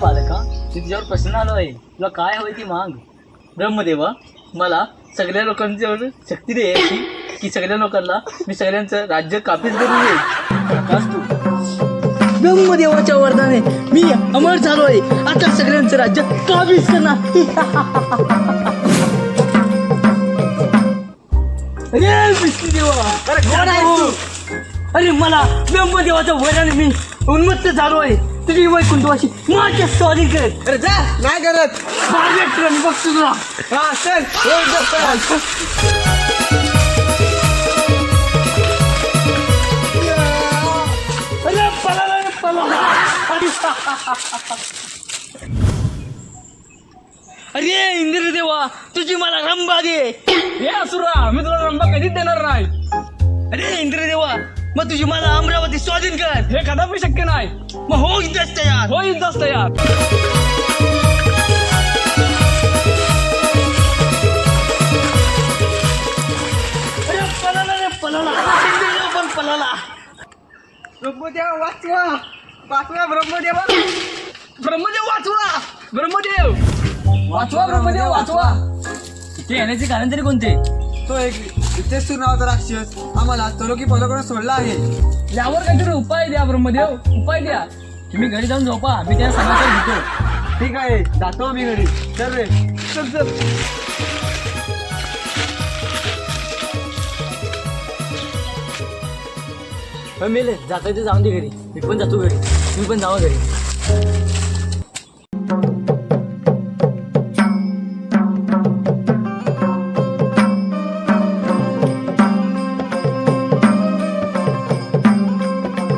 पालका, मी तुझ्यावर प्रश्न आलो आहे. तुला काय हवंय ती माग. ब्रह्मदेवा, मला सगळ्या लोकांच्यावर शक्ती दे अशी की सगळ्या लोकांना मी सगळ्यांचं राज्य काबीज करून येईल. ब्रह्मदेवाच्या वरदाने मी अमर झालो आहे. आता सगळ्यांचं राज्य काबीज करणार. अरे विष्णुदेवा, अरे कोण आहेस तू? अरे मला ब्रह्मदेवाच्या वराने मी उन्मत्त झालो आहे. तुझी वैकुंठवाशी माझ्या स्वाधीन कर. अरे जा, नाही करत. बघ तुला. हा चल. अरे पळाला रे, पळाला. अरे इंद्रदेवा, तुझी मला रंबा दे. हे असुरा, मी तुला रंबा कधीच देणार नाही. अरे इंद्रदेवा, मग तुझी मला अमरावती स्वाधीन कर. हे कदापि शक्य नाही. मग हो युद्धास तयार. हो युद्धास तयार. अरे पळाला रे, पळाला. इंद्रदेव पण पळाला. ब्रह्मदेव वाचवा, वाचवा ब्रह्मदेवा. ब्रह्मदेव वाचवा, ब्रह्मदेव वाचवा, ब्रह्मदेव वाचवा. इथे येण्याचे कारण तरी कोणते? तो एक वितेशूर नावाचा राक्षस आम्हाला तलोकी पदकडून सोडला आहे. यावर काहीतरी उपाय द्या ब्रह्मदेव, उपाय द्या. तुम्ही घरी जाऊन झोपा, मी त्याला समाचार घेतो. ठीक आहे, जातो आम्ही घरी. चल रे, चल चल. मेले जाता ते जाऊन दे घरी. मी पण जातो घरी. तुम्ही पण जावा घरी.